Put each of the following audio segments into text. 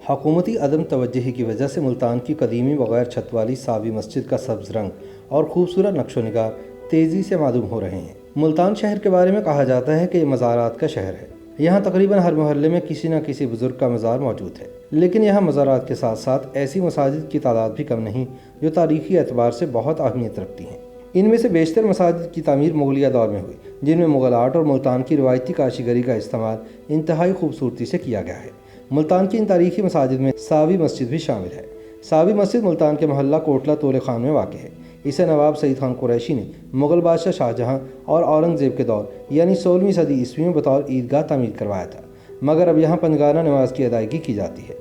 حکومتی عدم توجہی کی وجہ سے ملتان کی قدیمی بغیر چھت والی ساوی مسجد کا سبز رنگ اور خوبصورت نقش و نگار تیزی سے معدوم ہو رہے ہیں۔ ملتان شہر کے بارے میں کہا جاتا ہے کہ یہ مزارات کا شہر ہے۔ یہاں تقریباً ہر محلے میں کسی نہ کسی بزرگ کا مزار موجود ہے، لیکن یہاں مزارات کے ساتھ ساتھ ایسی مساجد کی تعداد بھی کم نہیں جو تاریخی اعتبار سے بہت اہمیت رکھتی ہیں۔ ان میں سے بیشتر مساجد کی تعمیر مغلیہ دور میں ہوئی، جن میں مغل آرٹ اور ملتان کی روایتی کاشیگری کا استعمال انتہائی خوبصورتی سے کیا گیا ہے۔ ملتان کی ان تاریخی مساجد میں ساوی مسجد بھی شامل ہے۔ ساوی مسجد ملتان کے محلہ کوٹلہ تولے خان میں واقع ہے۔ اسے نواب سعید خان قریشی نے مغل بادشاہ شاہجہاں اور اورنگزیب کے دور یعنی 16ویں صدی عیسوی میں بطور عیدگاہ تعمیر کروایا تھا، مگر اب یہاں پنجگانہ نماز کی ادائیگی کی جاتی ہے۔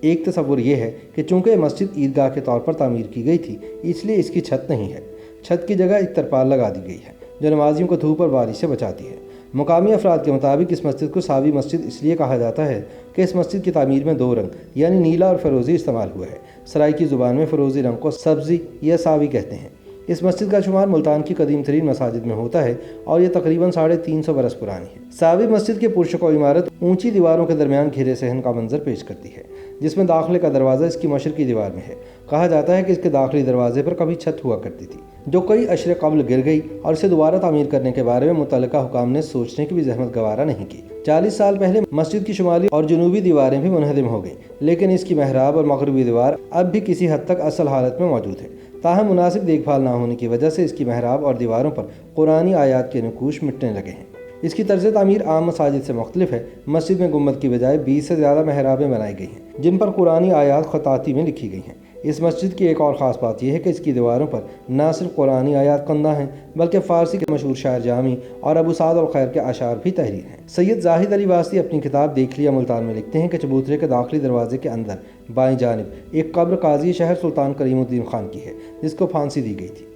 ایک تصور یہ ہے کہ چونکہ یہ مسجد عیدگاہ کے طور پر تعمیر کی گئی تھی، اس لیے اس کی چھت نہیں ہے۔ چھت کی جگہ ایک ترپال لگا دی گئی ہے جو نمازیوں کو دھوپ اور بارش سے بچاتی ہے۔ مقامی افراد کے مطابق اس مسجد کو ساوی مسجد اس لیے کہا جاتا ہے کہ اس مسجد کی تعمیر میں 2 رنگ یعنی نیلا اور فیروزی استعمال ہوا ہے۔ سرائیکی زبان میں فیروزی رنگ کو سبزی یا ساوی کہتے ہیں۔ اس مسجد کا شمار ملتان کی قدیم ترین مساجد میں ہوتا ہے اور یہ تقریباً 350 برس پرانی ہے۔ ساوی مسجد کی پرشکوہ عمارت اونچی دیواروں کے درمیان گھرے صحن کا منظر پیش کرتی ہے، جس میں داخلے کا دروازہ اس کی مشرقی دیوار میں ہے۔ کہا جاتا ہے کہ اس کے داخلی دروازے پر کبھی چھت ہوا کرتی تھی، جو کئی عشرے قبل گر گئی اور اسے دوبارہ تعمیر کرنے کے بارے میں متعلقہ حکام نے سوچنے کی بھی زحمت گوارا نہیں کی۔ 40 سال پہلے مسجد کی شمالی اور جنوبی دیواریں بھی منہدم ہو گئیں، لیکن اس کی محراب اور مغربی دیوار اب بھی کسی حد تک اصل حالت میں موجود ہے۔ تاہم مناسب دیکھ بھال نہ ہونے کی وجہ سے اس کی محراب اور دیواروں پر قرآنی آیات کے نقوش مٹنے لگے ہیں۔ اس کی طرز تعمیر عام مساجد سے مختلف ہے۔ مسجد میں گنبد کی بجائے 20 سے زیادہ محرابیں بنائی گئی ہیں، جن پر قرآنی آیات خطاطی میں لکھی گئی ہیں۔ اس مسجد کی ایک اور خاص بات یہ ہے کہ اس کی دیواروں پر نہ صرف قرآنی آیات کندہ ہیں، بلکہ فارسی کے مشہور شاعر جامی اور ابو سعد الخیر کے اشعار بھی تحریر ہیں۔ سید زاہد علی واسطی اپنی کتاب دیکھ لیا ملتان میں لکھتے ہیں کہ چبوترے کے داخلی دروازے کے اندر بائیں جانب ایک قبر قاضی شہر سلطان کریم الدین خان کی ہے، جس کو پھانسی دی گئی تھی۔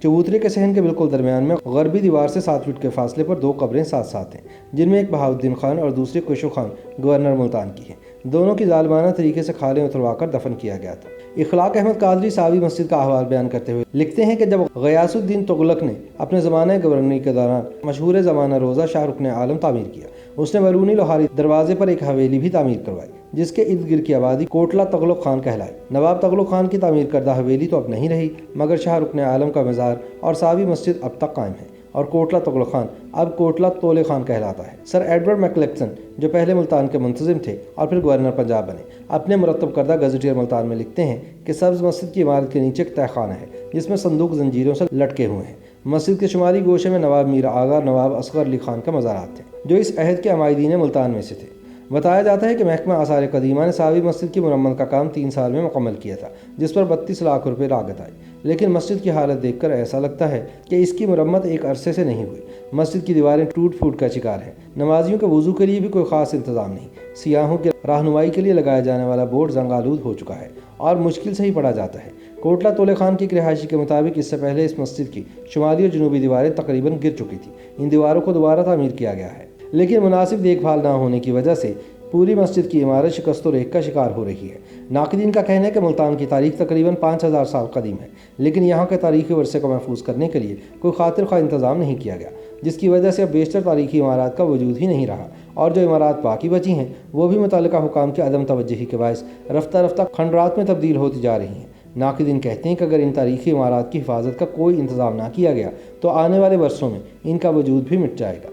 چبوترے کے صحن کے بالکل درمیان میں غربی دیوار سے 7 فٹ کے فاصلے پر 2 قبریں ساتھ ساتھ ہیں، جن میں ایک بہاؤالدین خان اور دوسری کشو خان گورنر ملتان کی ہیں۔ دونوں کی ظالمانہ طریقے سے کھالیں اتروا کر دفن کیا گیا تھا۔ اخلاق احمد قادری ساوی مسجد کا احوال بیان کرتے ہوئے لکھتے ہیں کہ جب غیاث الدین تغلق نے اپنے زمانہ گورنری کے دوران مشہور زمانہ روزہ شاہ رکن عالم تعمیر کیا، اس نے بیرونی لوہاری دروازے پر ایک حویلی بھی تعمیر کروائی، جس کے ارد گرد کی آبادی کوٹلہ تغلق خان کہلائی۔ نواب تغلق خان کی تعمیر کردہ حویلی تو اب نہیں رہی، مگر شاہ رکن عالم کا مزار اور ساوی مسجد اب تک قائم ہے، اور کوٹلہ تغلق خان اب کوٹلہ تولے خان کہلاتا ہے۔ سر ایڈورڈ میکلکسن، جو پہلے ملتان کے منتظم تھے اور پھر گورنر پنجاب بنے، اپنے مرتب کردہ گزٹیئر ملتان میں لکھتے ہیں کہ سبز مسجد کی عمارت کے نیچے ایک تہہ خانہ ہے، جس میں صندوق زنجیروں سے لٹکے ہوئے ہیں۔ مسجد کے شمالی گوشے میں نواب میر آغا اور نواب اصغر علی خان کا مزارات تھے، جو اس عہد کے عمائدین ملتان میں سے تھے۔ بتایا جاتا ہے کہ محکمہ آثار قدیمہ نے ساوی مسجد کی مرمت کا کام 3 سال میں مکمل کیا تھا، جس پر 32 لاکھ روپے لاگت آئی، لیکن مسجد کی حالت دیکھ کر ایسا لگتا ہے کہ اس کی مرمت ایک عرصے سے نہیں ہوئی۔ مسجد کی دیواریں ٹوٹ پھوٹ کا شکار ہیں، نمازیوں کے وضو کے لیے بھی کوئی خاص انتظام نہیں، سیاحوں کی رہنمائی کے لیے لگایا جانے والا بورڈ زنگ آلود ہو چکا ہے اور مشکل سے ہی پڑھا جاتا ہے۔ کوٹلہ تولے خان کی ایک رہائشی کے مطابق اس سے پہلے اس مسجد کی شمالی اور جنوبی دیواریں تقریباً گر چکی تھیں۔ ان دیواروں کو دوبارہ تعمیر کیا گیا ہے، لیکن مناسب دیکھ بھال نہ ہونے کی وجہ سے پوری مسجد کی عمارت شکست و ریگ کا شکار ہو رہی ہے۔ ناقدین کا کہنا ہے کہ ملتان کی تاریخ تقریباً 5000 سال قدیم ہے، لیکن یہاں کے تاریخی ورثے کو محفوظ کرنے کے لیے کوئی خاطر خواہ انتظام نہیں کیا گیا، جس کی وجہ سے اب بیشتر تاریخی عمارات کا وجود ہی نہیں رہا، اور جو عمارات باقی بچی ہیں وہ بھی متعلقہ حکام کی عدم توجہی کے باعث رفتہ رفتہ کھنڈرات میں تبدیل ہوتی جا رہی ہیں۔ ناقدین کہتے ہیں کہ اگر ان تاریخی عمارات کی حفاظت کا کوئی انتظام نہ کیا گیا تو آنے والے برسوں میں ان کا وجود بھی مٹ جائے گا۔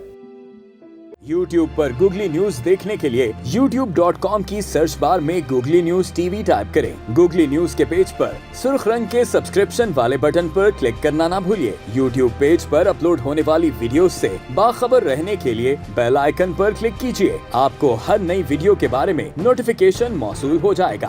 YouTube پر گوگلی نیوز دیکھنے کے لیے youtube.com کی سرچ بار میں googly news T V type کریں۔ گوگلی نیوز کے پیج پر سرخ رنگ کے سبسکرپشن والے بٹن پر کلک کرنا نہ بھولیے۔ YouTube پیج پر اپلوڈ ہونے والی ویڈیوز سے باخبر رہنے کے لیے بیل آئیکن پر کلک کیجیے۔ آپ کو ہر نئی ویڈیو کے بارے میں نوٹیفیکیشن موصول ہو جائے گا۔